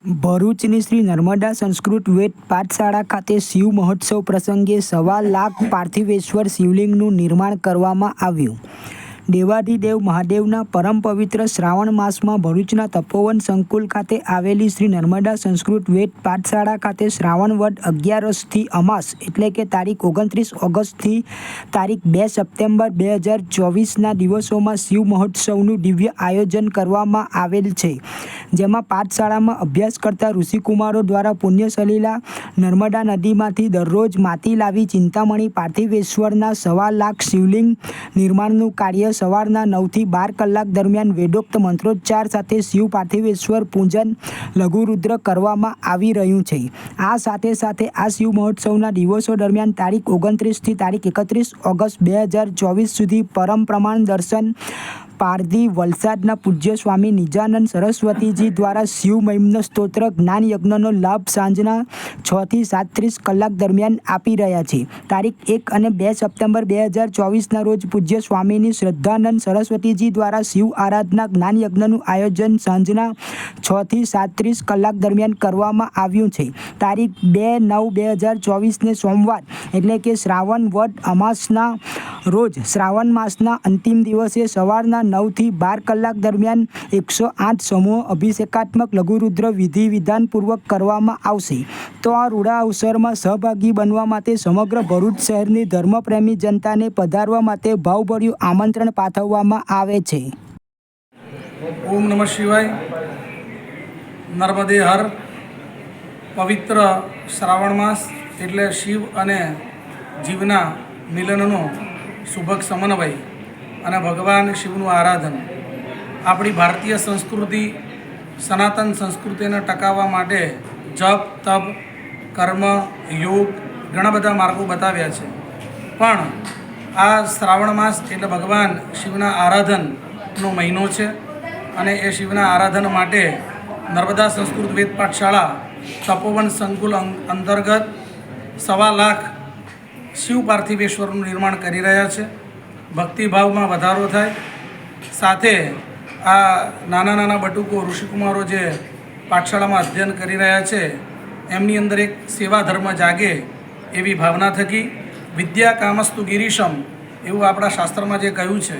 ભરૂચની શ્રી નર્મદા સંસ્કૃત વેદ પાઠશાળા ખાતે શિવ મહોત્સવ પ્રસંગે 1.25 લાખ પાર્થિવેશ્વર શિવલિંગનું નિર્માણ કરવામાં આવ્યું. દેવાધિદેવ મહાદેવના પરમ પવિત્ર શ્રાવણ માસમાં ભરૂચના તપોવન સંકુલ ખાતે આવેલી શ્રી નર્મદા સંસ્કૃત વેદ પાઠશાળા ખાતે શ્રાવણ વદ 11 અમાસ એટલે કે તારીખ 29 ઓગસ્ટથી તારીખ 2 સપ્ટેમ્બર 2024ના દિવસોમાં શિવ મહોત્સવનું દિવ્ય આયોજન કરવામાં આવેલ છે, જેમાં પાઠશાળામાં અભ્યાસ કરતા ઋષિકુમારો દ્વારા પુણ્ય સલીલા નર્મદા નદીમાંથી દરરોજ માટી લાવી ચિંતામણી પાર્થિવેશ્વરના 1.25 લાખ શિવલિંગ નિર્માણનું કાર્ય સવારના 9 થી 12 કલાક દરમિયાન વેદોક્ત મંત્રોચ્ચાર સાથે શિવ પાર્થિવેશ્વર પૂજન લઘુરુદ્ર કરવામાં આવી રહ્યું છે. આ સાથે આ શિવ મહોત્સવના દિવસો દરમિયાન તારીખ 29 થી તારીખ 31 ઓગસ્ટ 2024 સુધી પરમ પ્રમાણ દર્શન પારધી વલસાડના પૂજ્ય સ્વામી નિજાનંદ સરસ્વતીજી દ્વારા શિવ મહિમ્ન સ્તોત્ર જ્ઞાન યજ્ઞનો લાભ સાંજના 6 થી 7:30 કલાક દરમિયાન આપી રહ્યા છે. તારીખ 1 અને 2 સપ્ટેમ્બર 2024ના રોજ પૂજ્ય સ્વામીની શ્રદ્ધાનંદ સરસ્વતીજી દ્વારા શિવ આરાધના જ્ઞાન યજ્ઞનું આયોજન સાંજના 6 થી 7:30 કલાક દરમિયાન કરવામાં આવ્યું છે. તારીખ 2/9/2024ને સોમવાર એટલે કે શ્રાવણ વદ અમાસના રોજ શ્રાવણ માસના અંતિમ દિવસે સવારના 9 થી 12 કલાક દરમિયાન 108 સમૂહ અભિષેકાત્મક લઘુરુદ્ર વિધિ વિધાનપૂર્વક કરવામાં આવશે. તો આ રૂડા અવસરમાં સહભાગી બનવા માટે સમગ્ર ભરૂચ શહેરની ધર્મપ્રેમી જનતાને પધારવા માટે ભાવભર્યું આમંત્રણ પાઠવવામાં આવે છે. ઓમ નમઃ શિવાય. નર્મદે હર. પવિત્ર શ્રાવણ માસ એટલે શિવ અને જીવના મિલનનો શુભક સમન્વય અને ભગવાન શિવનું આરાધન આપણી ભારતીય સંસ્કૃતિ સનાતન સંસ્કૃતિને ટકાવવા માટે જપ તપ કર્મ યોગ ઘણા બધા માર્ગો બતાવ્યા છે. પણ આ શ્રાવણ માસ એટલે ભગવાન શિવના આરાધનનો મહિનો છે અને એ શિવના આરાધન માટે નર્મદા સંસ્કૃત વેદ પાઠશાળા તપોવન સંકુલ અંતર્ગત 1.25 લાખ શિવ પાર્થિવેશ્વરનું નિર્માણ કરી રહ્યા છે. ભક્તિભાવમાં વધારો થાય, સાથે આ નાના બટુકો ઋષિકુમારો જે પાઠશાળામાં અધ્યયન કરી રહ્યા છે એમની અંદર એક સેવા ધર્મ જાગે એવી ભાવના થકી વિદ્યા કામસ્તુ ગિરીશમ એવું આપણા શાસ્ત્રમાં જે કહ્યું છે,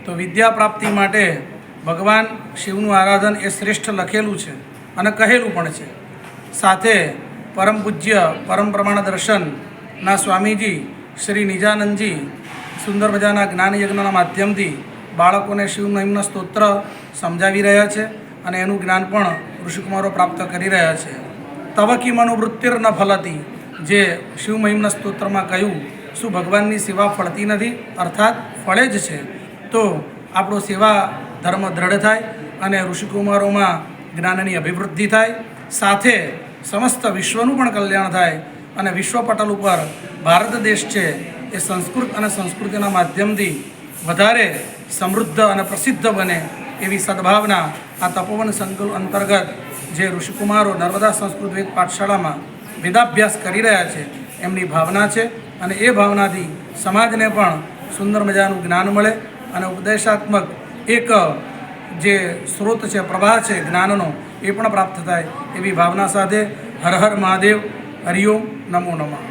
તો વિદ્યા પ્રાપ્તિ માટે ભગવાન શિવનું આરાધન એ શ્રેષ્ઠ લખેલું છે અને કહેલું પણ છે. સાથે પરમ પૂજ્ય પરમ પ્રમાણ દર્શનના સ્વામીજી શ્રી નિજાનંદજી સુંદર મજાના જ્ઞાન યજ્ઞના માધ્યમથી બાળકોને શિવ મહિમ્ન સ્તોત્ર સમજાવી રહ્યા છે અને એનું જ્ઞાન પણ ઋષિકુમારો પ્રાપ્ત કરી રહ્યા છે. તવકી મનોવૃત્તિર ન ફલતી, જે શિવ મહિમ્ન સ્તોત્રમાં કહ્યું, શું ભગવાનની સેવા ફળતી નથી? અર્થાત ફળે જ છે. તો આપણો સેવા ધર્મ દ્રઢ થાય અને ઋષિકુમારોમાં જ્ઞાનની અભિવૃદ્ધિ થાય, સાથે સમસ્ત વિશ્વનું પણ કલ્યાણ થાય અને વિશ્વ પટલ ઉપર ભારત દેશ છે એ સંસ્કૃત અને સંસ્કૃતિના માધ્યમથી વધારે સમૃદ્ધ અને પ્રસિદ્ધ બને એવી સદભાવના આ તપોવન સંકુલ અંતર્ગત જે ઋષિકુમારો નર્મદા સંસ્કૃત વેદ પાઠશાળામાં વેદાભ્યાસ કરી રહ્યા છે એમની ભાવના છે અને એ ભાવનાથી સમાજને પણ સુંદર મજાનું જ્ઞાન મળે અને ઉપદેશાત્મક એક જે સ્ત્રોત છે, પ્રવાહ છે જ્ઞાનનો, એ પણ પ્રાપ્ત થાય એવી ભાવના સાથે હર હર મહાદેવ. હરિઓમ. નમો નમઃ.